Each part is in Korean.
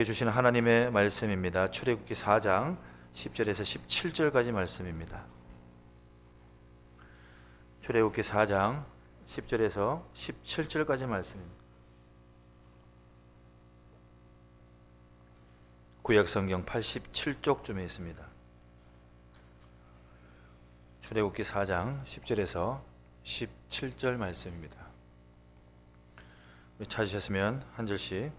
주시는 하나님의 말씀입니다. 출애굽기 4장 10절에서 17절까지 말씀입니다. 출애굽기 4장 10절에서 17절까지 말씀입니다. 구약성경 87쪽쯤에 있습니다. 출애굽기 4장 10절에서 17절 말씀입니다. 찾으셨으면 한 절씩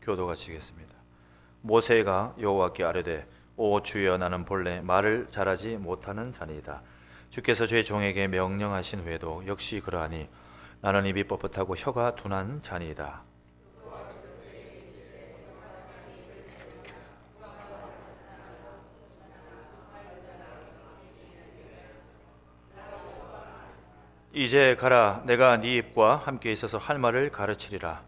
교도하시겠습니다. 모세가 여호와께 아뢰되 오 주여 나는 본래 말을 잘하지 못하는 자니이다. 주께서 제 종에게 명령하신 후에도 역시 그러하니 나는 입이 뻣뻣하고 혀가 둔한 자니이다. 이제 가라. 내가 네 입과 함께 있어서 할 말을 가르치리라.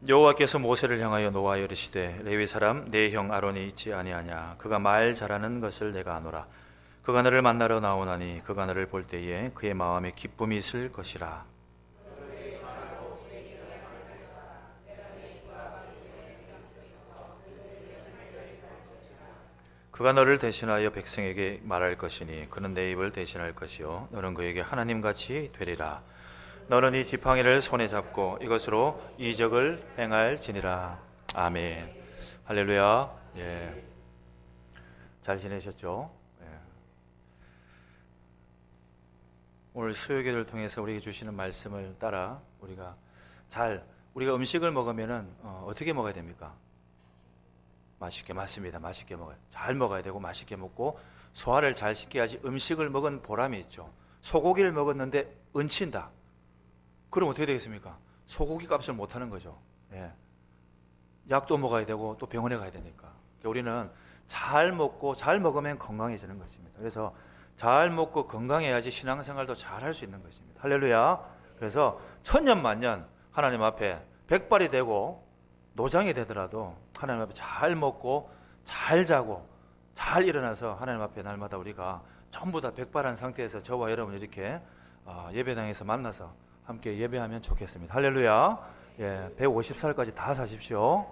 여호와께서 모세를 향하여 노하여 이르시되 레위 사람 내 형 아론이 있지 아니하냐. 그가 말 잘하는 것을 내가 아노라. 그가 너를 만나러 나오나니 그가 너를 볼 때에 그의 마음에 기쁨이 있을 것이라. 그가 너를 대신하여 백성에게 말할 것이니 그는 내 입을 대신할 것이요 너는 그에게 하나님같이 되리라. 너는 이 지팡이를 손에 잡고 이것으로 이적을 행할지니라. 아멘. 할렐루야. 예. 잘 지내셨죠? 예. 오늘 수요기를 통해서 우리에게 주시는 말씀을 따라 우리가 음식을 먹으면은 어떻게 먹어야 됩니까? 맛있게. 맞습니다. 맛있게 먹어요. 잘 먹어야 되고 맛있게 먹고 소화를 잘 시켜야지 음식을 먹은 보람이 있죠. 소고기를 먹었는데 얹힌다. 그럼 어떻게 되겠습니까? 소고기 값을 못하는 거죠. 예. 약도 먹어야 되고 또 병원에 가야 되니까. 우리는 잘 먹고 잘 먹으면 건강해지는 것입니다. 그래서 잘 먹고 건강해야지 신앙생활도 잘 할 수 있는 것입니다. 할렐루야. 그래서 천년만년 하나님 앞에 백발이 되고 노장이 되더라도 하나님 앞에 잘 먹고 잘 자고 잘 일어나서 하나님 앞에 날마다 우리가 전부 다 백발한 상태에서 저와 여러분 이렇게 예배당에서 만나서 함께 예배하면 좋겠습니다. 할렐루야. 예, 150살까지 다 사십시오.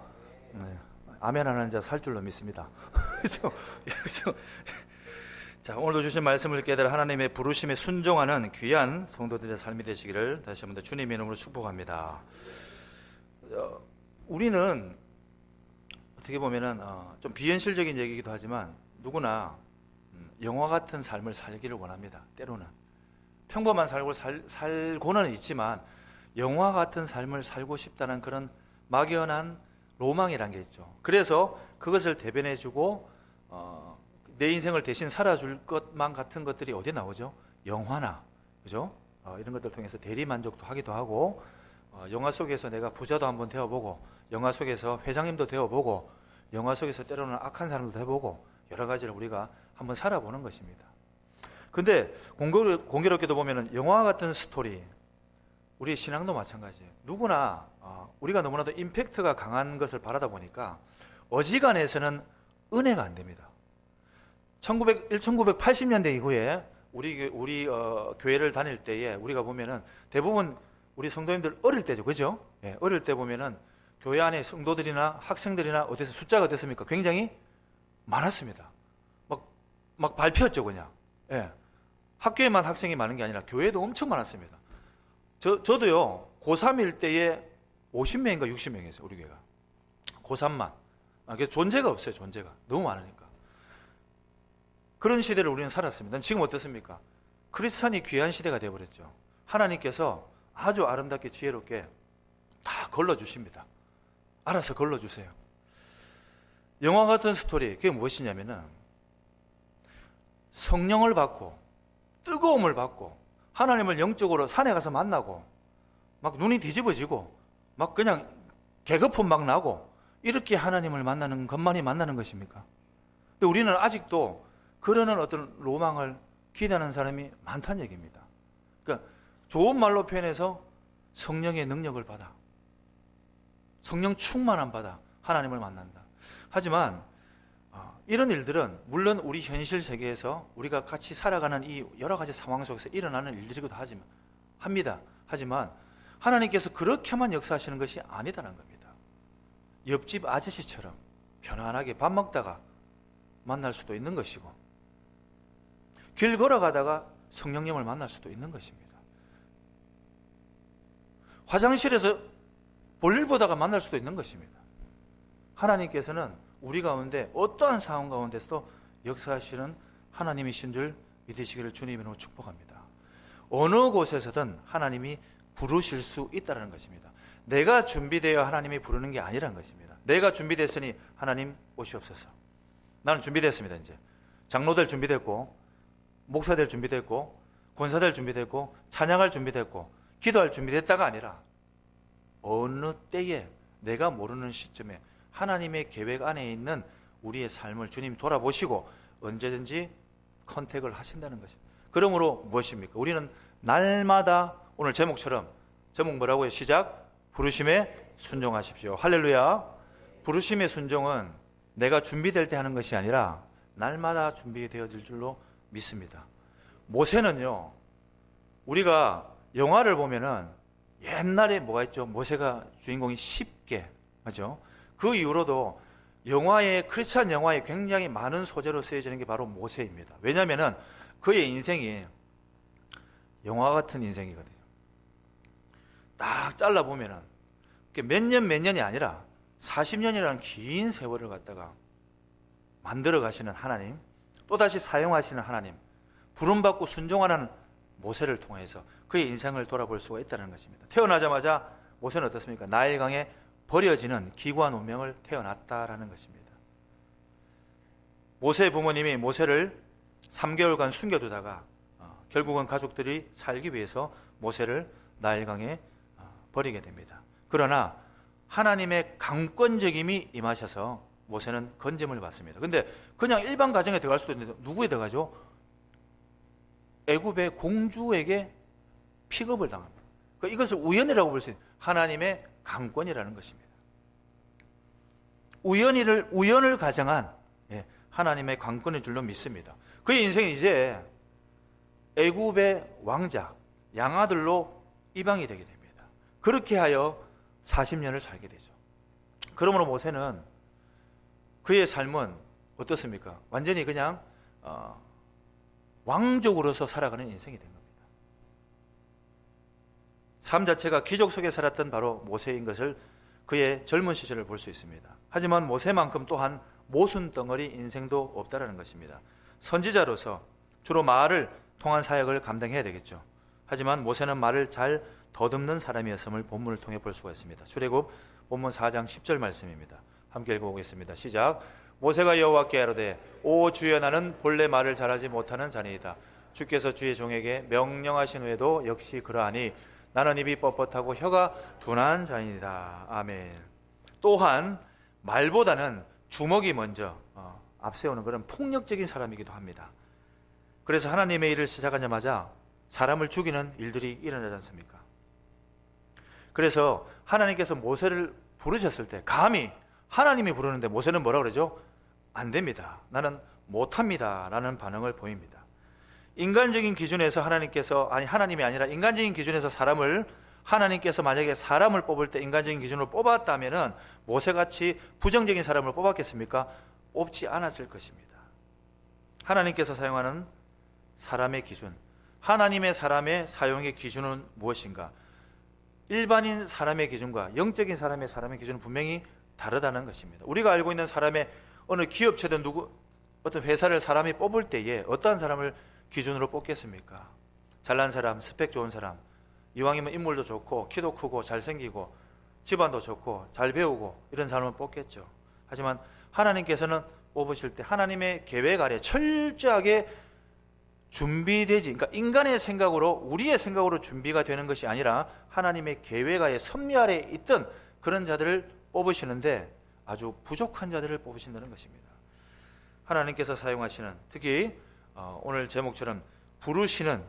네, 아멘 하는 자 살 줄로 믿습니다. 자, 오늘도 주신 말씀을 깨달아 하나님의 부르심에 순종하는 귀한 성도들의 삶이 되시기를 다시 한번 주님의 이름으로 축복합니다. 우리는 어떻게 보면은 좀 비현실적인 얘기이기도 하지만 누구나 영화 같은 삶을 살기를 원합니다. 때로는 평범한 살고는 있지만 영화 같은 삶을 살고 싶다는 그런 막연한 로망이란 게 있죠. 그래서 그것을 대변해주고 내 인생을 대신 살아줄 것만 같은 것들이 어디에 나오죠? 영화나, 그죠? 이런 것들 통해서 대리 만족도 하기도 하고 영화 속에서 내가 부자도 한번 되어보고 영화 속에서 회장님도 되어보고 영화 속에서 때로는 악한 사람도 해보고 여러 가지를 우리가 한번 살아보는 것입니다. 근데 공교롭게도 보면은 영화 같은 스토리, 우리 신앙도 마찬가지예요. 누구나 우리가 너무나도 임팩트가 강한 것을 바라다 보니까 어지간해서는 은혜가 안 됩니다. 1980년대 이후에 우리 교회를 다닐 때에 우리가 보면은 대부분 우리 성도님들 어릴 때죠, 그죠? 예, 어릴 때 보면은 교회 안에 성도들이나 학생들이나 어디서 숫자가 어땠습니까? 굉장히 많았습니다. 막 밟혔죠, 그냥. 예. 학교에만 학생이 많은 게 아니라 교회도 엄청 많았습니다. 저도요, 고3일 때에 50명인가 60명이었어요, 우리 교회가. 고3만. 그래서 존재가 없어요, 존재가. 너무 많으니까. 그런 시대를 우리는 살았습니다. 지금 어떻습니까? 크리스찬이 귀한 시대가 되어버렸죠. 하나님께서 아주 아름답게 지혜롭게 다 걸러주십니다. 알아서 걸러주세요. 영화 같은 스토리, 그게 무엇이냐면은 성령을 받고 뜨거움을 받고 하나님을 영적으로 산에 가서 만나고 막 눈이 뒤집어지고 막 그냥 개거품 막 나고 이렇게 하나님을 만나는 것만이 만나는 것입니까? 근데 우리는 아직도 그러는 어떤 로망을 기대하는 사람이 많다는 얘기입니다. 그러니까 좋은 말로 표현해서 성령의 능력을 받아, 성령 충만함 받아 하나님을 만난다. 하지만 이런 일들은 물론 우리 현실 세계에서 우리가 같이 살아가는 이 여러 가지 상황 속에서 일어나는 일들이기도 합니다. 하지만 하나님께서 그렇게만 역사하시는 것이 아니다는 겁니다. 옆집 아저씨처럼 편안하게 밥 먹다가 만날 수도 있는 것이고, 길 걸어가다가 성령님을 만날 수도 있는 것입니다. 화장실에서 볼일 보다가 만날 수도 있는 것입니다. 하나님께서는 우리 가운데 어떠한 상황 가운데서도 역사하시는 하나님이신 줄 믿으시기를 주님으로 축복합니다. 어느 곳에서든 하나님이 부르실 수 있다는 것입니다. 내가 준비되어 하나님이 부르는 게 아니라는 것입니다. 내가 준비됐으니 하나님 오시옵소서. 나는 준비됐습니다. 이제 장로될 준비됐고, 목사될 준비됐고, 권사될 준비됐고, 찬양할 준비됐고, 기도할 준비됐다가 아니라 어느 때에 내가 모르는 시점에 하나님의 계획 안에 있는 우리의 삶을 주님 돌아보시고 언제든지 컨택을 하신다는 것입니다. 그러므로 무엇입니까? 우리는 날마다 오늘 제목처럼, 제목 뭐라고요? 시작. 부르심에 순종하십시오. 할렐루야. 부르심의 순종은 내가 준비될 때 하는 것이 아니라 날마다 준비되어질 줄로 믿습니다. 모세는요, 우리가 영화를 보면은 옛날에 뭐가 있죠? 모세가 주인공이 쉽게, 맞죠? 그 이후로도 크리스찬 영화에 굉장히 많은 소재로 쓰여지는 게 바로 모세입니다. 왜냐하면은 그의 인생이 영화 같은 인생이거든요. 딱 잘라보면은 몇 년이 아니라 40년이라는 긴 세월을 갖다가 만들어 가시는 하나님, 또다시 사용하시는 하나님, 부름받고 순종하는 모세를 통해서 그의 인생을 돌아볼 수가 있다는 것입니다. 태어나자마자 모세는 어떻습니까? 나일강에 버려지는 기구한 운명을 태어났다라는 것입니다. 모세의 부모님이 모세를 3개월간 숨겨두다가 결국은 가족들이 살기 위해서 모세를 나일강에 버리게 됩니다. 그러나 하나님의 강권적임이 임하셔서 모세는 건짐을 받습니다. 근데 그냥 일반 가정에 들어갈 수도 있는데 누구에 들어가죠? 애굽의 공주에게 픽업을 당합니다. 이것을 우연이라고 볼 수 있는 하나님의 강권이라는 것입니다. 우연을 가정한 하나님의 강권인 줄로 믿습니다. 그의 인생이 이제 애굽의 왕자, 양아들로 이방이 되게 됩니다. 그렇게 하여 40년을 살게 되죠. 그러므로 모세는 그의 삶은 어떻습니까? 완전히 그냥 왕족으로서 살아가는 인생이 된 겁니다. 삶 자체가 기적 속에 살았던 바로 모세인 것을 그의 젊은 시절을 볼 수 있습니다. 하지만 모세만큼 또한 모순덩어리 인생도 없다라는 것입니다. 선지자로서 주로 말을 통한 사역을 감당해야 되겠죠. 하지만 모세는 말을 잘 더듬는 사람이었음을 본문을 통해 볼 수가 있습니다. 출애굽 본문 4장 10절 말씀입니다. 함께 읽어보겠습니다. 시작. 모세가 여호와께 아뢰되 오 주여 나는 본래 말을 잘하지 못하는 자니이다. 주께서 주의 종에게 명령하신 후에도 역시 그러하니 나는 입이 뻣뻣하고 혀가 둔한 자니이다. 아멘. 또한 말보다는 주먹이 먼저 앞세우는 그런 폭력적인 사람이기도 합니다. 그래서 하나님의 일을 시작하자마자 사람을 죽이는 일들이 일어나지 않습니까? 그래서 하나님께서 모세를 부르셨을 때 감히 하나님이 부르는데 모세는 뭐라고 그러죠? 안 됩니다. 나는 못합니다. 라는 반응을 보입니다. 인간적인 기준에서 하나님이 아니라 인간적인 기준에서 하나님께서 만약에 사람을 뽑을 때 인간적인 기준으로 뽑았다면은 모세같이 부정적인 사람을 뽑았겠습니까? 뽑지 않았을 것입니다. 하나님께서 사용하는 사람의 기준, 하나님의 사람의 사용의 기준은 무엇인가? 일반인 사람의 기준과 영적인 사람의 기준은 분명히 다르다는 것입니다. 우리가 알고 있는 사람의 어느 기업체든 어떤 회사를 사람이 뽑을 때에 어떠한 사람을 기준으로 뽑겠습니까? 잘난 사람, 스펙 좋은 사람, 이왕이면 인물도 좋고 키도 크고 잘생기고 집안도 좋고 잘 배우고 이런 사람을 뽑겠죠. 하지만 하나님께서는 뽑으실 때 하나님의 계획 아래 철저하게 준비되지, 그러니까 인간의 생각으로, 우리의 생각으로 준비가 되는 것이 아니라 하나님의 계획 아래 섭리 아래 있던 그런 자들을 뽑으시는데 아주 부족한 자들을 뽑으신다는 것입니다. 하나님께서 사용하시는, 특히 오늘 제목처럼 부르심에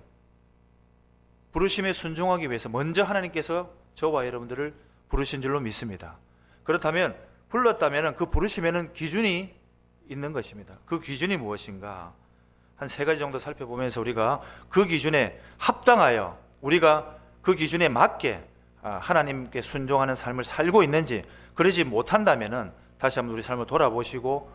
순종하기 위해서 먼저 하나님께서 저와 여러분들을 부르신 줄로 믿습니다. 그렇다면 불렀다면 그 부르심에는 기준이 있는 것입니다. 그 기준이 무엇인가? 한 3가지 정도 살펴보면서 우리가 그 기준에 합당하여, 우리가 그 기준에 맞게 하나님께 순종하는 삶을 살고 있는지, 그러지 못한다면은 다시 한번 우리 삶을 돌아보시고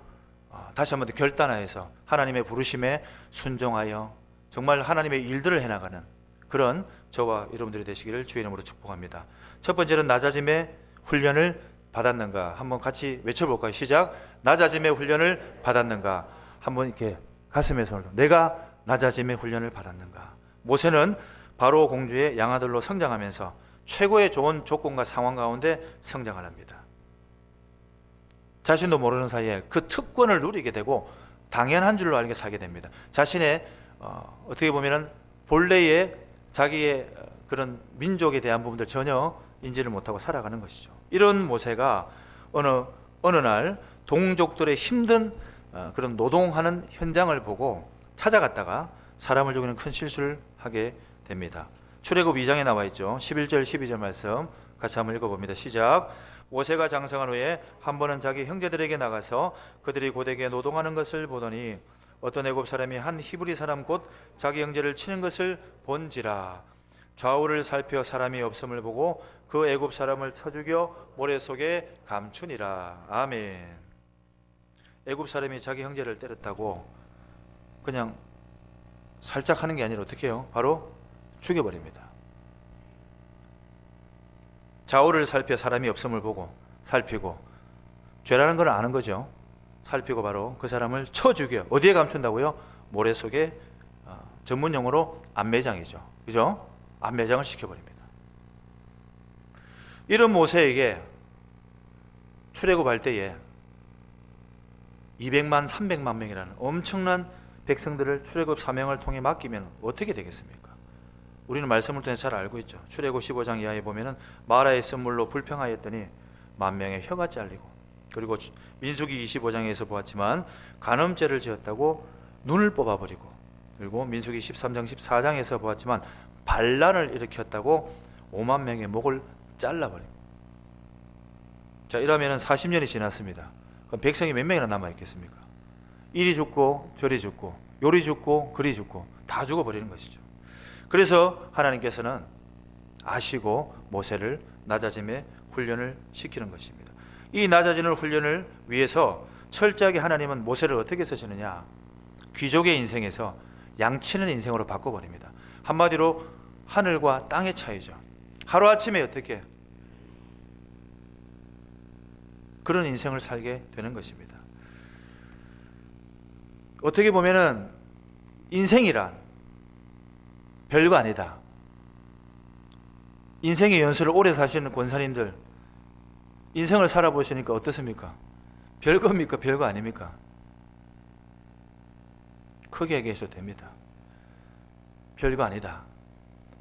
다시 한번 결단하여서 하나님의 부르심에 순종하여 정말 하나님의 일들을 해나가는 그런 저와 여러분들이 되시기를 주의 이름으로 축복합니다. 첫 번째는 낮아짐의 훈련을 받았는가? 한번 같이 외쳐볼까요? 시작. 낮아짐의 훈련을 받았는가? 한번 이렇게 가슴에 손을, 내가 낮아짐의 훈련을 받았는가? 모세는 바로 공주의 양아들로 성장하면서 최고의 좋은 조건과 상황 가운데 성장을 합니다. 자신도 모르는 사이에 그 특권을 누리게 되고 당연한 줄로 알게 살게 됩니다. 자신의 어떻게 보면은 본래의 자기의 그런 민족에 대한 부분들 전혀 인지를 못하고 살아가는 것이죠. 이런 모세가 어느 날 동족들의 힘든 그런 노동하는 현장을 보고 찾아갔다가 사람을 죽이는 큰 실수를 하게 됩니다. 출애굽 2장에 나와 있죠. 11절 12절 말씀 같이 한번 읽어봅니다. 시작. 모세가 장성한 후에 한 번은 자기 형제들에게 나가서 그들이 고되게 노동하는 것을 보더니 어떤 애굽 사람이 한 히브리 사람 곧 자기 형제를 치는 것을 본지라. 좌우를 살펴 사람이 없음을 보고 그 애굽 사람을 쳐 죽여 모래 속에 감추니라. 아멘. 애굽 사람이 자기 형제를 때렸다고 그냥 살짝 하는 게 아니라 어떻게 해요? 바로 죽여버립니다. 좌우를 살펴 사람이 없음을 보고 살피고, 죄라는 걸 아는 거죠. 살피고 바로 그 사람을 쳐 죽여. 어디에 감춘다고요? 모래 속에, 전문 용어로 안매장이죠. 그죠? 안매장을 시켜버립니다. 이런 모세에게 출애굽할 때에 200만 300만 명이라는 엄청난 백성들을 출애굽 사명을 통해 맡기면 어떻게 되겠습니까? 우리는 말씀을 통해 잘 알고 있죠. 출애굽 15장 이하에 보면은 마라의 쓴물로 불평하였더니 10,000명의 혀가 잘리고, 그리고 민수기 25장에서 보았지만 간음죄를 지었다고 눈을 뽑아버리고, 그리고 민수기 13장 14장에서 보았지만 반란을 일으켰다고 50,000명의 목을 잘라버리고. 자, 이러면은 40년이 지났습니다. 그럼 백성이 몇 명이나 남아있겠습니까? 이리 죽고 저리 죽고 요리 죽고 그리 죽고 다 죽어버리는 것이죠. 그래서 하나님께서는 아시고 모세를 낮아짐의 훈련을 시키는 것입니다. 이 낮아지는 훈련을 위해서 철저하게 하나님은 모세를 어떻게 쓰시느냐? 귀족의 인생에서 양치는 인생으로 바꿔버립니다. 한마디로 하늘과 땅의 차이죠. 하루아침에 어떻게 그런 인생을 살게 되는 것입니다. 어떻게 보면은 인생이란 별거 아니다. 인생의 연수를 오래 사시는 권사님들, 인생을 살아보시니까 어떻습니까? 별거입니까? 별거 아닙니까? 크게 얘기하셔도 됩니다. 별거 아니다.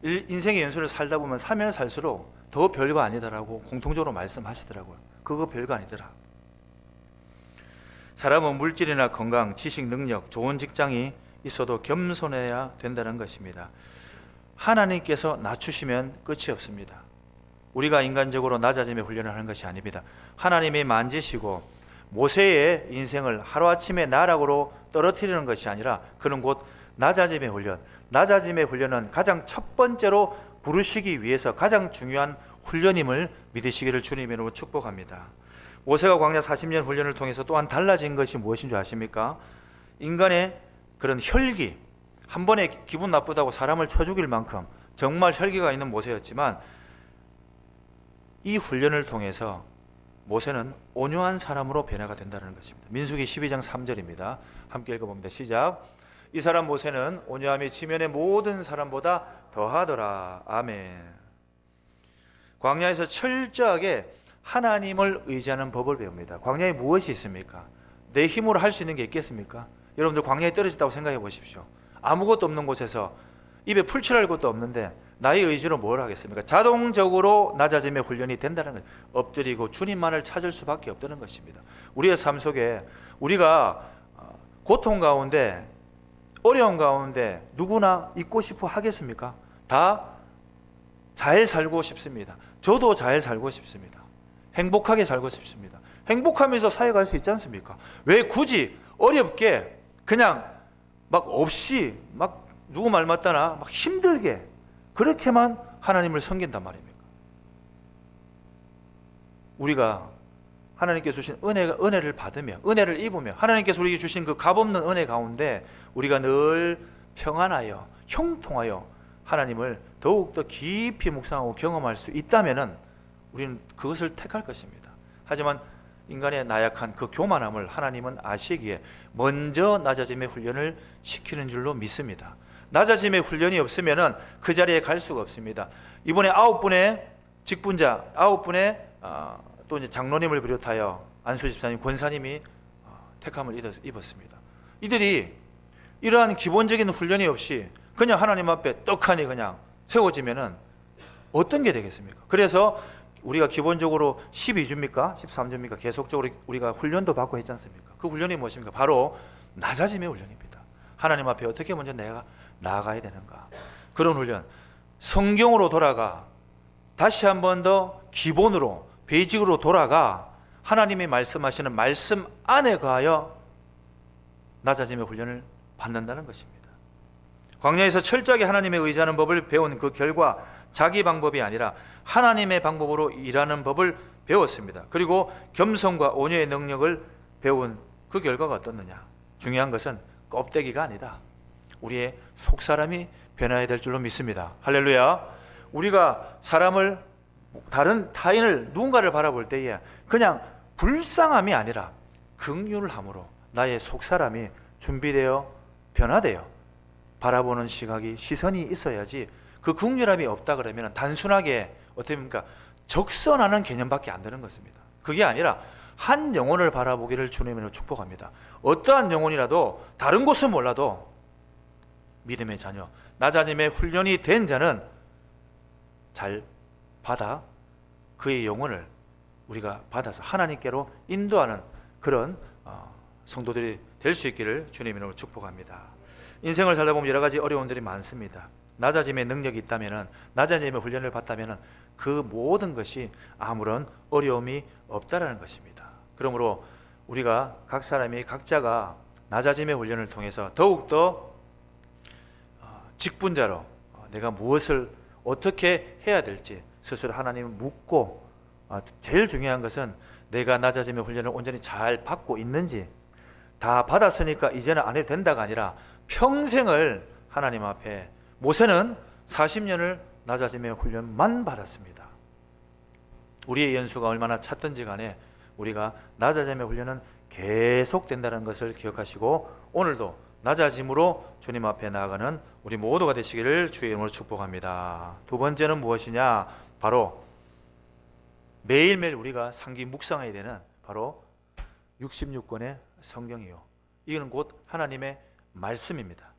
인생의 연수를 살다 보면 살면 살수록 더 별거 아니다라고 공통적으로 말씀하시더라고요. 그거 별거 아니더라. 사람은 물질이나 건강, 지식, 능력, 좋은 직장이 있어도 겸손해야 된다는 것입니다. 하나님께서 낮추시면 끝이 없습니다. 우리가 인간적으로 낮아짐의 훈련을 하는 것이 아닙니다. 하나님이 만지시고 모세의 인생을 하루아침에 나락으로 떨어뜨리는 것이 아니라 그는 곧 낮아짐의 훈련. 낮아짐의 훈련은 가장 첫 번째로 부르시기 위해서 가장 중요한 훈련임을 믿으시기를 주님으로 축복합니다. 모세가 광야 40년 훈련을 통해서 또한 달라진 것이 무엇인 줄 아십니까? 인간의 그런 혈기, 한 번에 기분 나쁘다고 사람을 쳐 죽일 만큼 정말 혈기가 있는 모세였지만 이 훈련을 통해서 모세는 온유한 사람으로 변화가 된다는 것입니다. 민수기 12장 3절입니다. 함께 읽어봅니다. 시작. 이 사람 모세는 온유함이 지면의 모든 사람보다 더하더라. 아멘. 광야에서 철저하게 하나님을 의지하는 법을 배웁니다. 광야에 무엇이 있습니까? 내 힘으로 할 수 있는 게 있겠습니까? 여러분들 광야에 떨어졌다고 생각해 보십시오. 아무것도 없는 곳에서 입에 풀칠할 것도 없는데 나의 의지로 뭘 하겠습니까? 자동적으로 낮아짐의 훈련이 된다는 거예요. 엎드리고 주님만을 찾을 수밖에 없다는 것입니다. 우리의 삶 속에 우리가 고통 가운데 어려운 가운데 누구나 있고 싶어 하겠습니까? 다 잘 살고 싶습니다. 저도 잘 살고 싶습니다. 행복하게 살고 싶습니다. 행복하면서 사회갈 수 있지 않습니까? 왜 굳이 어렵게 그냥 막 없이 막 누구 말 맞다나 막 힘들게 그렇게만 하나님을 섬긴단 말입니까? 우리가 하나님께서 주신 은혜를 받으며 은혜를 입으며 하나님께서 우리에게 주신 그 값없는 은혜 가운데 우리가 늘 평안하여 형통하여 하나님을 더욱더 깊이 묵상하고 경험할 수 있다면 우리는 그것을 택할 것입니다. 하지만 인간의 나약한 그 교만함을 하나님은 아시기에 먼저 낮아짐의 훈련을 시키는 줄로 믿습니다. 낮아짐의 훈련이 없으면 그 자리에 갈 수가 없습니다. 이번에 9분의 직분자, 9분의 또 이제 장로님을 비롯하여 안수 집사님, 권사님이 택함을 입었습니다. 이들이 이러한 기본적인 훈련이 없이 그냥 하나님 앞에 떡하니 그냥 세워지면은 어떤 게 되겠습니까? 그래서 우리가 기본적으로 12주입니까? 13주입니까? 계속적으로 우리가 훈련도 받고 했지 않습니까? 그 훈련이 무엇입니까? 바로 낮아짐의 훈련입니다. 하나님 앞에 어떻게 먼저 내가 나아가야 되는가? 그런 훈련. 성경으로 돌아가 다시 한 번 더 기본으로 베이직으로 돌아가 하나님이 말씀하시는 말씀 안에 거하여 낮아짐의 훈련을 받는다는 것입니다. 광야에서 철저하게 하나님에 의지하는 법을 배운 그 결과 자기 방법이 아니라 하나님의 방법으로 일하는 법을 배웠습니다. 그리고 겸손과 온유의 능력을 배운 그 결과가 어떻느냐? 중요한 것은 껍데기가 아니다. 우리의 속사람이 변화해야 될 줄로 믿습니다. 할렐루야. 우리가 사람을 다른 타인을 누군가를 바라볼 때에 그냥 불쌍함이 아니라 긍휼을 함으로 나의 속사람이 준비되어 변화되어 바라보는 시선이 있어야지 그 긍휼함이 없다 그러면 단순하게 어떻게 봅니까? 적선하는 개념밖에 안 되는 것입니다. 그게 아니라 한 영혼을 바라보기를 주님으로 축복합니다. 어떠한 영혼이라도 다른 곳은 몰라도 믿음의 자녀, 낮아짐의 훈련이 된 자는 잘 받아 그의 영혼을 우리가 받아서 하나님께로 인도하는 그런 성도들이 될 수 있기를 주님 이름으로 축복합니다. 인생을 살다 보면 여러 가지 어려움들이 많습니다. 낮아짐의 능력이 있다면, 낮아짐의 훈련을 받다면 그 모든 것이 아무런 어려움이 없다라는 것입니다. 그러므로 우리가 각 사람이 각자가 낮아짐의 훈련을 통해서 더욱더 직분자로 내가 무엇을 어떻게 해야 될지 스스로 하나님을 묻고, 제일 중요한 것은 내가 낮아짐의 훈련을 온전히 잘 받고 있는지, 다 받았으니까 이제는 안 해도 된다가 아니라 평생을 하나님 앞에, 모세는 40년을 낮아짐의 훈련만 받았습니다. 우리의 연수가 얼마나 찼든지 간에 우리가 낮아짐의 훈련은 계속된다는 것을 기억하시고 오늘도 낮아짐으로 주님 앞에 나아가는 우리 모두가 되시기를 주의 이름으로 축복합니다. 두 번째는 무엇이냐? 바로 매일매일 우리가 상기 묵상해야 되는 바로 66권의 성경이요, 이는 곧 하나님의 말씀입니다.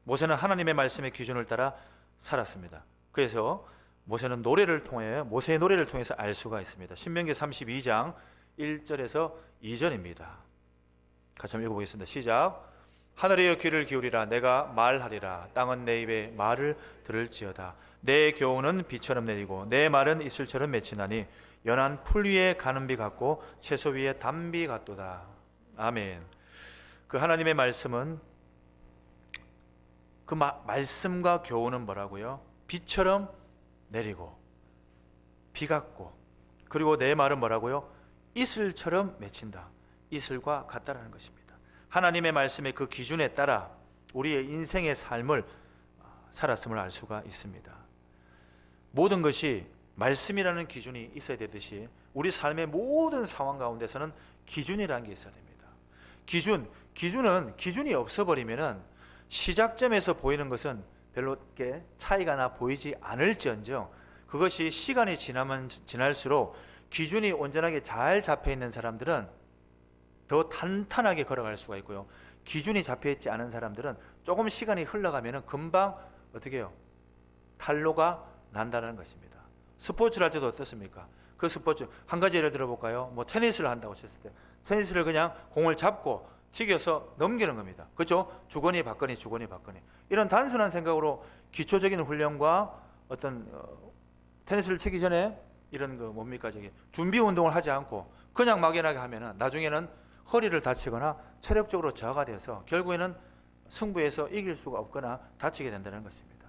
모세는 하나님의 말씀의 기준을 따라 살았습니다. 그래서 모세는 노래를 통해, 모세의 노래를 통해서 알 수가 있습니다. 신명기 32장 1절에서 2절입니다. 같이 한번 읽어보겠습니다. 시작. 하늘의 귀를 기울이라. 내가 말하리라. 땅은 내 입의 말을 들을지어다. 내 교훈은 비처럼 내리고 내 말은 이슬처럼 맺히나니 연한 풀 위에 가는 비 같고 채소 위에 담비 같도다. 아멘. 그 하나님의 말씀은, 그 말씀과 교훈은 뭐라고요? 비처럼 내리고 비 같고, 그리고 내 말은 뭐라고요? 이슬처럼 맺힌다. 이슬과 같다라는 것입니다. 하나님의 말씀의 그 기준에 따라 우리의 인생의 삶을 살았음을 알 수가 있습니다. 모든 것이 말씀이라는 기준이 있어야 되듯이 우리 삶의 모든 상황 가운데서는 기준이라는 게 있어야 됩니다. 기준이 없어버리면은 시작점에서 보이는 것은 별로 차이가 나 보이지 않을지언정 그것이 시간이 지나면 지날수록 기준이 온전하게 잘 잡혀있는 사람들은 더 탄탄하게 걸어갈 수가 있고요, 기준이 잡혀있지 않은 사람들은 조금 시간이 흘러가면 금방 어떻게 해요? 탄로가 난다는 것입니다. 스포츠를 할 때도 어떻습니까? 그 스포츠 한 가지 예를 들어볼까요? 뭐 테니스를 한다고 쳤을 때 테니스를 그냥 공을 잡고 튀겨서 넘기는 겁니다. 그렇죠? 주거니 받거니 주거니 받거니, 이런 단순한 생각으로 기초적인 훈련과 어떤 테니스를 치기 전에 이런 뭡니까, 준비 운동을 하지 않고 그냥 막연하게 하면은 나중에는 허리를 다치거나 체력적으로 저하가 돼서 결국에는 승부에서 이길 수가 없거나 다치게 된다는 것입니다.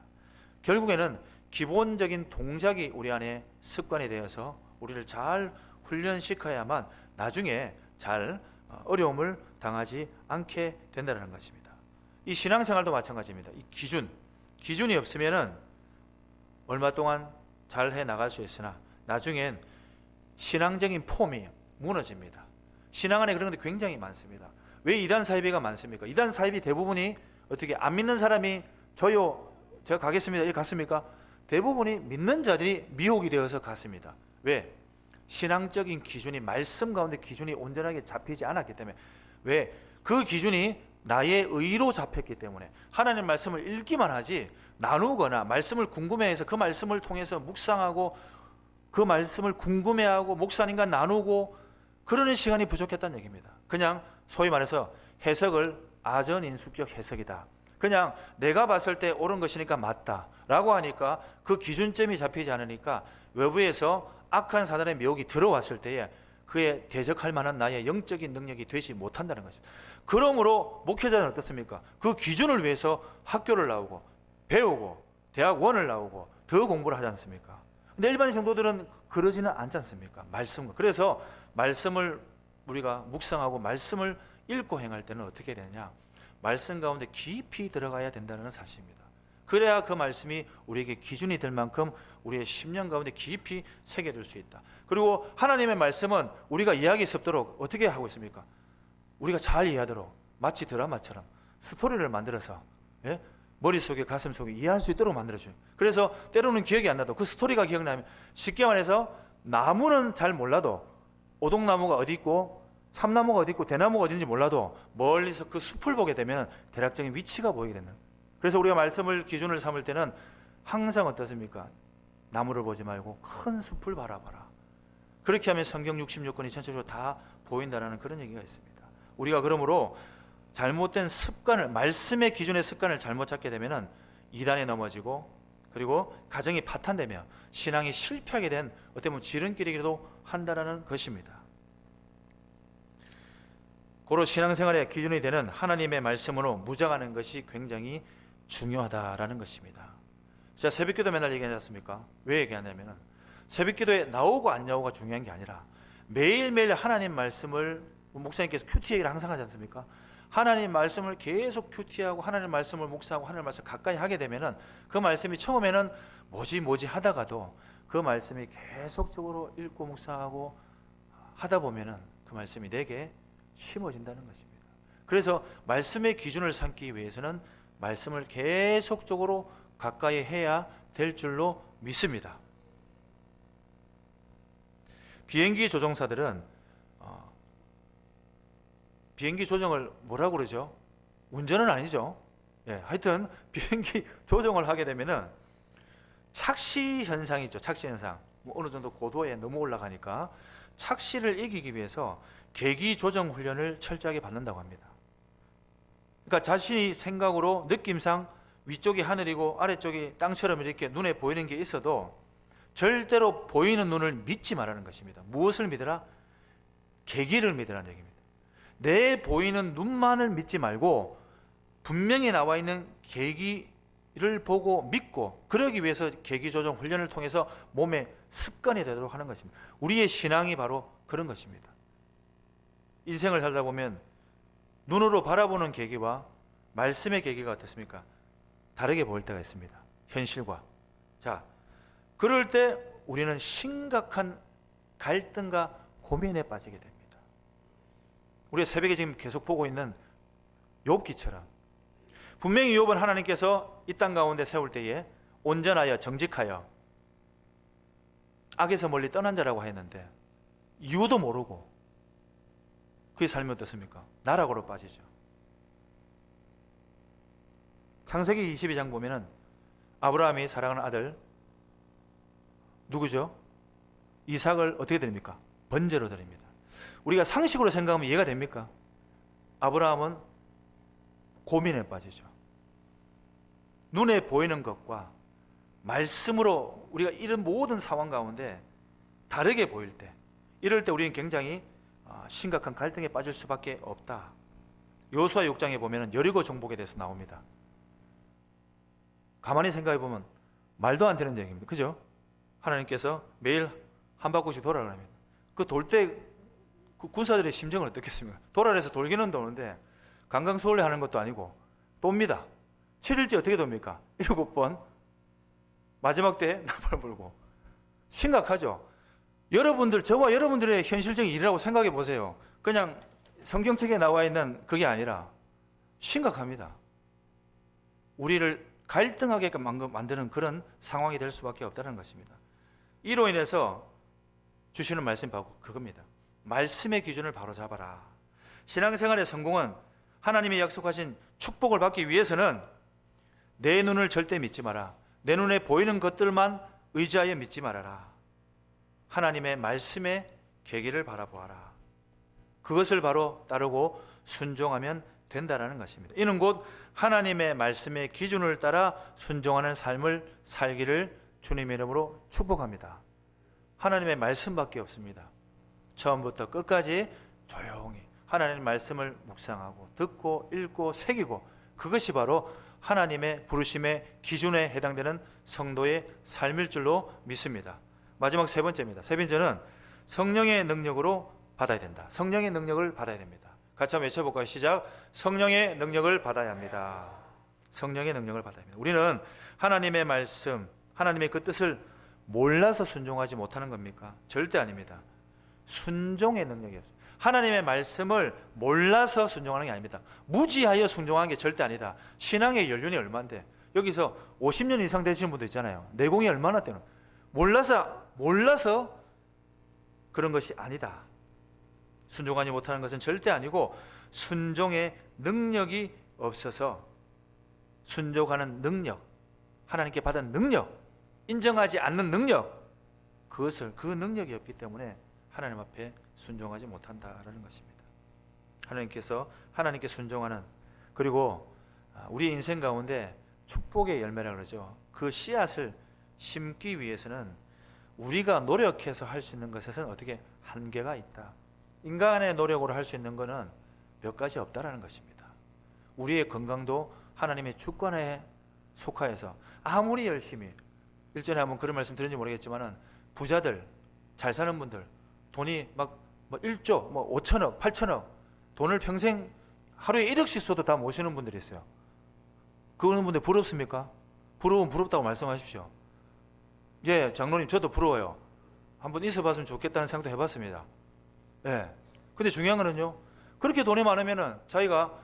결국에는 기본적인 동작이 우리 안에 습관이 되어서 우리를 잘 훈련시켜야만 나중에 잘 어려움을 당하지 않게 된다는 것입니다. 이 신앙생활도 마찬가지입니다. 이 기준이 없으면은 얼마 동안 잘 해 나갈 수 있으나 나중엔 신앙적인 폼이 무너집니다. 신앙 안에 그런 것도 굉장히 많습니다. 왜 이단 사이비가 많습니까? 이단 사이비 대부분이 어떻게 안 믿는 사람이 저요 제가 가겠습니다 이렇게 갔습니까? 대부분이 믿는 자들이 미혹이 되어서 갔습니다. 왜? 신앙적인 기준이 말씀 가운데 기준이 온전하게 잡히지 않았기 때문에. 왜? 그 기준이 나의 의로 잡혔기 때문에. 하나님 말씀을 읽기만 하지 나누거나 말씀을 궁금해해서 그 말씀을 통해서 묵상하고 그 말씀을 궁금해하고 목사님과 나누고 그러는 시간이 부족했다는 얘기입니다. 그냥 소위 말해서 해석을 아전인수격 해석이다. 그냥 내가 봤을 때 옳은 것이니까 맞다 라고 하니까 그 기준점이 잡히지 않으니까 외부에서 악한 사단의 미혹이 들어왔을 때에 그에 대적할 만한 나의 영적인 능력이 되지 못한다는 것입니다. 그러므로 목회자는 어떻습니까? 그 기준을 위해서 학교를 나오고 배우고 대학원을 나오고 더 공부를 하지 않습니까? 근데 일반 성도들은 그러지는 않지 않습니까? 말씀과. 그래서 말씀을 우리가 묵상하고 말씀을 읽고 행할 때는 어떻게 되느냐? 말씀 가운데 깊이 들어가야 된다는 사실입니다. 그래야 그 말씀이 우리에게 기준이 될 만큼 우리의 심령 가운데 깊이 새겨둘 수 있다. 그리고 하나님의 말씀은 우리가 이해하기 쉽도록 어떻게 하고 있습니까? 우리가 잘 이해하도록 마치 드라마처럼 스토리를 만들어서 머릿속에 가슴속에 이해할 수 있도록 만들어줘요. 그래서 때로는 기억이 안 나도 그 스토리가 기억나면 쉽게 말해서 나무는 잘 몰라도 오동나무가 어디 있고 참나무가 어디 있고 대나무가 어디 있는지 몰라도 멀리서 그 숲을 보게 되면 대략적인 위치가 보이게 된다. 그래서 우리가 말씀을 기준을 삼을 때는 항상 어떻습니까? 나무를 보지 말고 큰 숲을 바라봐라. 그렇게 하면 성경 66권이 전체적으로 다 보인다는 그런 얘기가 있습니다. 우리가 그러므로 잘못된 습관을, 말씀의 기준의 습관을 잘못 잡게 되면 이단에 넘어지고 그리고 가정이 파탄되며 신앙이 실패하게 된 어떻게 보면 지름길이기도 한다는 것입니다. 고로 신앙생활의 기준이 되는 하나님의 말씀으로 무장하는 것이 굉장히 중요하다라는 것입니다. 제가 새벽기도 맨날 얘기하지 않습니까? 왜 얘기하냐면 새벽기도에 나오고 안 나오고가 중요한 게 아니라 매일매일 하나님 말씀을 목사님께서 큐티 얘기를 항상 하지 않습니까? 하나님 말씀을 계속 큐티하고 하나님 말씀을 묵상하고 하나님 말씀을 가까이 하게 되면은 그 말씀이 처음에는 뭐지 하다가도 그 말씀이 계속적으로 읽고 묵상하고 하다 보면은 그 말씀이 내게 심어진다는 것입니다. 그래서 말씀의 기준을 삼기 위해서는 말씀을 계속적으로 가까이 해야 될 줄로 믿습니다. 비행기 조종사들은 비행기 조정을 뭐라고 그러죠? 운전은 아니죠. 하여튼 비행기 조정을 하게 되면은 착시 현상이 있죠. 착시 현상. 어느 정도 고도에 너무 올라가니까 착시를 이기기 위해서 계기 조정 훈련을 철저하게 받는다고 합니다. 그러니까 자신이 생각으로 느낌상 위쪽이 하늘이고 아래쪽이 땅처럼 이렇게 눈에 보이는 게 있어도 절대로 보이는 눈을 믿지 말라는 것입니다. 무엇을 믿으라? 계기를 믿으라는 얘기입니다. 내 보이는 눈만을 믿지 말고 분명히 나와 있는 계기를 보고 믿고 그러기 위해서 계기 조정 훈련을 통해서 몸의 습관이 되도록 하는 것입니다. 우리의 신앙이 바로 그런 것입니다. 인생을 살다 보면 눈으로 바라보는 계기와 말씀의 계기가 어떻습니까? 다르게 보일 때가 있습니다. 현실과. 자, 그럴 때 우리는 심각한 갈등과 고민에 빠지게 됩니다. 우리가 새벽에 지금 계속 보고 있는 욥기처럼 분명히 욥은 하나님께서 이 땅 가운데 세울 때에 온전하여 정직하여 악에서 멀리 떠난 자라고 했는데 이유도 모르고 그의 삶이 어떻습니까? 나락으로 빠지죠. 창세기 22장 보면은 아브라함이 사랑하는 아들 누구죠? 이삭을 어떻게 드립니까? 번제로 드립니다. 우리가 상식으로 생각하면 이해가 됩니까? 아브라함은 고민에 빠지죠. 눈에 보이는 것과 말씀으로 우리가 이런 모든 상황 가운데 다르게 보일 때, 이럴 때 우리는 굉장히 심각한 갈등에 빠질 수밖에 없다. 여호수아 6장에 보면 여리고 정복에 대해서 나옵니다. 가만히 생각해 보면 말도 안 되는 얘기입니다. 그죠? 하나님께서 매일 한 바퀴씩 돌아가랍니다. 그 돌 때 그 군사들의 심정은 어떻겠습니까? 도랄에서 돌기는 도는데 강강수월래 하는 것도 아니고 돕니다. 7일째 어떻게 돕니까? 7번 마지막 때에 나팔 불고. 심각하죠. 여러분들, 저와 여러분들의 현실적인 일이라고 생각해 보세요. 그냥 성경책에 나와 있는 그게 아니라 심각합니다. 우리를 갈등하게 만드는 그런 상황이 될 수밖에 없다는 것입니다. 이로 인해서 주시는 말씀이 바로 그겁니다. 말씀의 기준을 바로 잡아라. 신앙생활의 성공은 하나님이 약속하신 축복을 받기 위해서는 내 눈을 절대 믿지 마라. 내 눈에 보이는 것들만 의지하여 믿지 말아라. 하나님의 말씀의 계기를 바라보아라. 그것을 바로 따르고 순종하면 된다라는 것입니다. 이는 곧 하나님의 말씀의 기준을 따라 순종하는 삶을 살기를 주님의 이름으로 축복합니다. 하나님의 말씀밖에 없습니다. 처음부터 끝까지 조용히 하나님의 말씀을 묵상하고 듣고 읽고 새기고, 그것이 바로 하나님의 부르심의 기준에 해당되는 성도의 삶일 줄로 믿습니다. 마지막 세 번째입니다. 세 번째는 성령의 능력으로 받아야 된다. 성령의 능력을 받아야 됩니다. 같이 한번 외쳐볼까요? 시작. 성령의 능력을 받아야 합니다. 성령의 능력을 받아야 합니다. 우리는 하나님의 말씀, 하나님의 그 뜻을 몰라서 순종하지 못하는 겁니까? 절대 아닙니다. 순종의 능력이 없어요. 하나님의 말씀을 몰라서 순종하는 게 아닙니다. 무지하여 순종하는 게 절대 아니다. 신앙의 연륜이 얼마인데, 여기서 50년 이상 되시는 분도 있잖아요. 내공이 얼마나 되는, 몰라서 그런 것이 아니다. 순종하지 못하는 것은 절대 아니고, 순종의 능력이 없어서 순종하는 능력, 하나님께 받은 능력, 인정하지 않는 능력, 그 능력이 없기 때문에 하나님 앞에 순종하지 못한다라는 것입니다. 하나님께 순종하는, 그리고 우리 인생 가운데 축복의 열매라 그러죠. 그 씨앗을 심기 위해서는 우리가 노력해서 할 수 있는 것에서는 어떻게 한계가 있다. 인간의 노력으로 할 수 있는 것은 몇 가지 없다라는 것입니다. 우리의 건강도 하나님의 주권에 속하여서 아무리 열심히, 일전에 한번 그런 말씀 드렸는지 모르겠지만은, 부자들, 잘 사는 분들, 돈이 막 1조, 5천억, 8천억, 돈을 평생 하루에 1억씩 써도 다 모시는 분들이 있어요. 그런 분들 부럽습니까? 부러우면 부럽다고 말씀하십시오. 예, 장로님 저도 부러워요. 한번 있어봤으면 좋겠다는 생각도 해봤습니다. 예. 근데 중요한 거는요, 그렇게 돈이 많으면은 자기가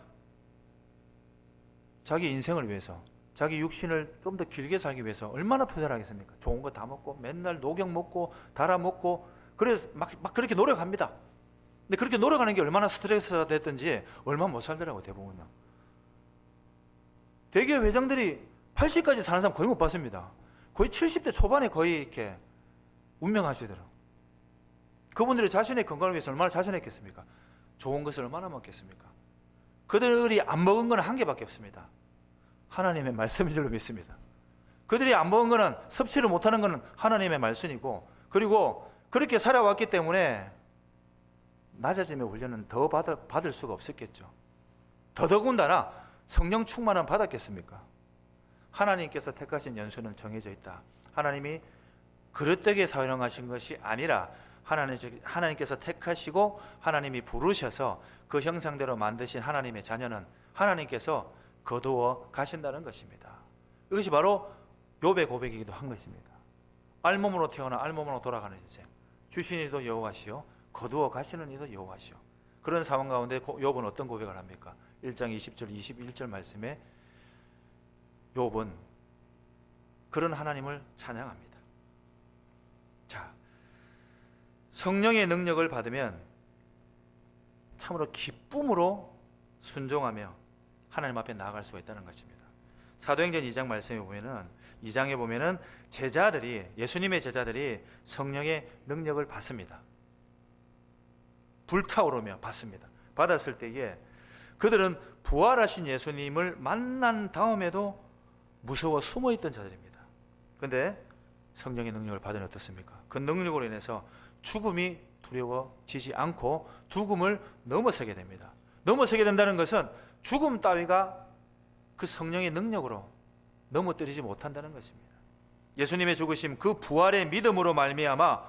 자기 인생을 위해서, 자기 육신을 좀 더 길게 살기 위해서 얼마나 투자를 하겠습니까? 좋은 거 다 먹고, 맨날 녹용 먹고, 달아 먹고, 그래서 막 그렇게 노력합니다. 근데 그렇게 노력하는 게 얼마나 스트레스가 됐든지 얼마 못 살더라고요, 대부분은. 대기업 회장들이 80까지 사는 사람 거의 못 봤습니다. 거의 70대 초반에 거의 이렇게 운명하시더라고요. 그분들이 자신의 건강을 위해서 얼마나 자신했겠습니까? 좋은 것을 얼마나 먹겠습니까? 그들이 안 먹은 건 한 개밖에 없습니다. 하나님의 말씀인 줄로 믿습니다. 그들이 안 먹은 거는, 섭취를 못하는 거는 하나님의 말씀이고, 그리고 그렇게 살아왔기 때문에 낮아짐의 훈련은 더 받을 수가 없었겠죠. 더더군다나 성령 충만은 받았겠습니까? 하나님께서 택하신 연수는 정해져 있다. 하나님이 그릇되게 사용하신 것이 아니라 하나님께서 택하시고 하나님이 부르셔서 그 형상대로 만드신 하나님의 자녀는 하나님께서 거두어 가신다는 것입니다. 이것이 바로 욥의 고백이기도 한 것입니다. 알몸으로 태어나 알몸으로 돌아가는 인생, 주신 이도 여호와시요 거두어 가시는 이도 여호와시요. 그런 상황 가운데 욥은 어떤 고백을 합니까? 1장 20절 21절 말씀에 욥은 그런 하나님을 찬양합니다. 자, 성령의 능력을 받으면 참으로 기쁨으로 순종하며 하나님 앞에 나아갈 수가 있다는 것입니다. 사도행전 2장 말씀에 보면은, 2장에 보면은 예수님의 제자들이 성령의 능력을 받습니다. 불타오르며 받습니다. 받았을 때에 그들은 부활하신 예수님을 만난 다음에도 무서워 숨어있던 자들입니다. 그런데 성령의 능력을 받으니 어떻습니까? 그 능력으로 인해서 죽음이 두려워지지 않고 죽음을 넘어서게 됩니다. 넘어서게 된다는 것은 죽음 따위가 그 성령의 능력으로 넘어뜨리지 못한다는 것입니다. 예수님의 죽으심, 그 부활의 믿음으로 말미암아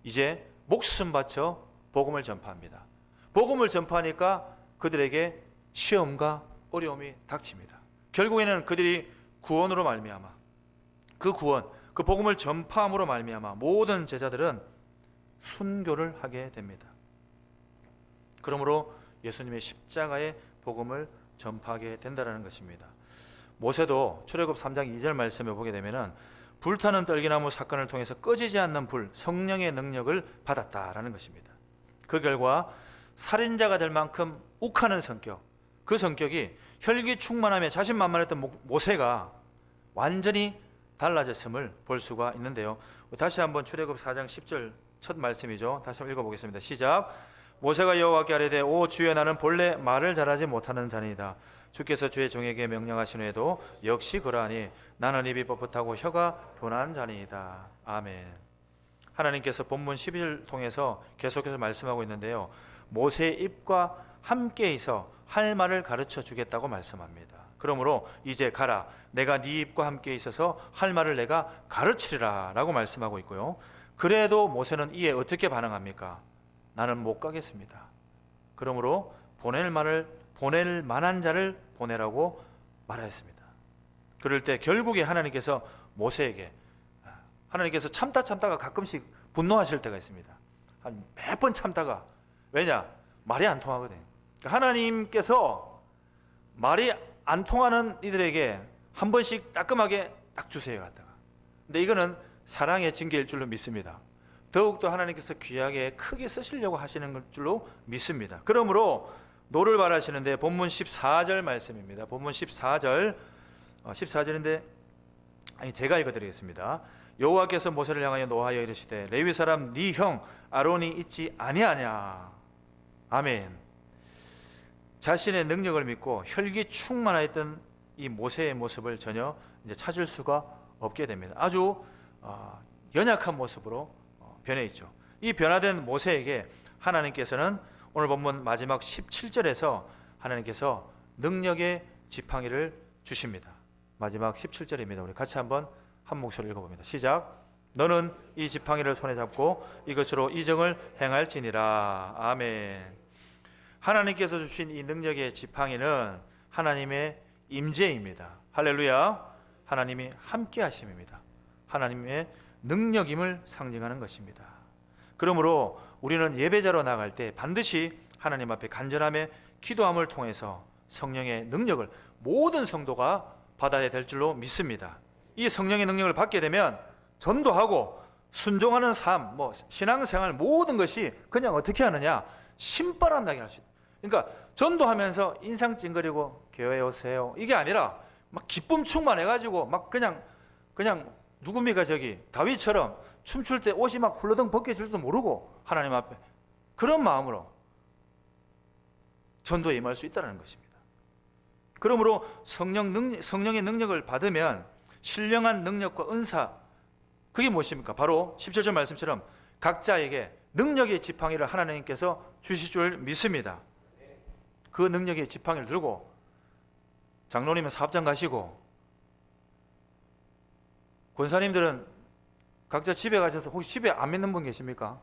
이제 목숨 바쳐 복음을 전파합니다. 복음을 전파하니까 그들에게 시험과 어려움이 닥칩니다. 결국에는 그들이 구원으로 말미암아 그 구원, 그 복음을 전파함으로 말미암아 모든 제자들은 순교를 하게 됩니다. 그러므로 예수님의 십자가의 복음을 전파하게 된다는 것입니다. 모세도 출애굽 3장 2절 말씀을 보게 되면은 불타는 떨기나무 사건을 통해서 꺼지지 않는 불, 성령의 능력을 받았다라는 것입니다. 그 결과 살인자가 될 만큼 욱하는 성격, 그 성격이 혈기 충만함에 자신만만했던 모세가 완전히 달라졌음을 볼 수가 있는데요. 다시 한번 출애굽 4장 10절 첫 말씀이죠. 다시 한번 읽어보겠습니다. 시작. 모세가 여호와께 아뢰되 오 주여 나는 본래 말을 잘하지 못하는 자니이다. 주께서 주의 종에게 명령하신 후에도 역시 그러하니 나는 입이 뻣뻣하고 혀가 둔한 자니이다. 아멘. 하나님께서 본문 12절 통해서 계속해서 말씀하고 있는데요. 모세의 입과 함께 있어 할 말을 가르쳐 주겠다고 말씀합니다. 그러므로 이제 가라. 내가 네 입과 함께 있어서 할 말을 내가 가르치리라 라고 말씀하고 있고요. 그래도 모세는 이에 어떻게 반응합니까? 나는 못 가겠습니다. 그러므로 보낼 만한 자를 보내라고 말하였습니다. 그럴 때 결국에 하나님께서 모세에게 하나님께서 참다가 가끔씩 분노하실 때가 있습니다. 한 몇 번 참다가 왜냐? 말이 안 통하거든요. 하나님께서 말이 안 통하는 이들에게 한 번씩 따끔하게 딱 주세요 갖다가. 근데 이거는 사랑의 징계일 줄로 믿습니다. 더욱더 하나님께서 귀하게 크게 쓰시려고 하시는 줄로 믿습니다. 그러므로 노를 바라시는데 본문 14절 말씀입니다. 본문 14절인데 제가 읽어드리겠습니다. 여호와께서 모세를 향하여 노하여 이르시되 레위 사람 네 형 아론이 있지 아니하냐. 아멘. 자신의 능력을 믿고 혈기 충만하였던 이 모세의 모습을 전혀 이제 찾을 수가 없게 됩니다. 아주 연약한 모습으로 변해 있죠. 이 변화된 모세에게 하나님께서는 오늘 본문 마지막 17절에서 하나님께서 능력의 지팡이를 주십니다. 마지막 17절입니다. 우리 같이 한번 한 목소리로 읽어봅니다. 시작. 너는 이 지팡이를 손에 잡고 이것으로 이정을 행할지니라. 아멘. 하나님께서 주신 이 능력의 지팡이는 하나님의 임재입니다. 할렐루야. 하나님이 함께 하심입니다. 하나님의 능력임을 상징하는 것입니다. 그러므로 우리는 예배자로 나갈 때 반드시 하나님 앞에 간절함의 기도함을 통해서 성령의 능력을 모든 성도가 받아야 될 줄로 믿습니다. 이 성령의 능력을 받게 되면 전도하고 순종하는 삶, 신앙생활 모든 것이 그냥 어떻게 하느냐? 신바람 나게 할 수 있다. 그러니까 전도하면서 인상 찡그리고 교회에 오세요 이게 아니라 막 기쁨 충만해가지고 막 그냥 누굽니까 다윗처럼 춤출 때 옷이 막 훌러덩 벗겨질 줄도 모르고 하나님 앞에 그런 마음으로 전도에 임할 수 있다는 것입니다. 그러므로 성령의 능력을 받으면 신령한 능력과 은사, 그게 무엇입니까? 바로 17절 말씀처럼 각자에게 능력의 지팡이를 하나님께서 주실 줄 믿습니다. 그 능력의 지팡이를 들고 장로님은 사업장 가시고 권사님들은 각자 집에 가셔서 혹시 집에 안 믿는 분 계십니까?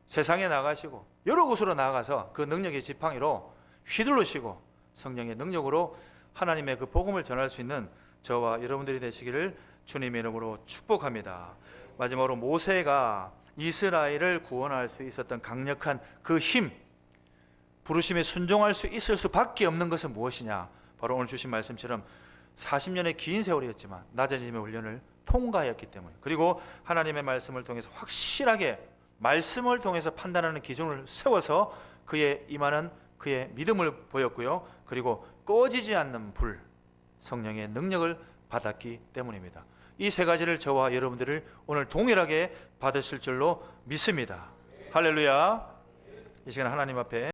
세상에 나가시고 여러 곳으로 나가서 그 능력의 지팡이로 휘둘르시고 성령의 능력으로 하나님의 그 복음을 전할 수 있는 저와 여러분들이 되시기를 주님의 이름으로 축복합니다. 마지막으로 모세가 이스라엘을 구원할 수 있었던 강력한 그 힘, 부르심에 순종할 수 있을 수밖에 없는 것은 무엇이냐? 바로 오늘 주신 말씀처럼 40년의 긴 세월이었지만 낮아짐의 훈련을 통과했기 때문에, 그리고 하나님의 말씀을 통해서 확실하게 말씀을 통해서 판단하는 기준을 세워서 그의 임하는 그의 믿음을 보였고요. 그리고 꺼지지 않는 불, 성령의 능력을 받았기 때문입니다. 이 세 가지를 저와 여러분들을 오늘 동일하게 받으실 줄로 믿습니다. 할렐루야. 이 시간 하나님 앞에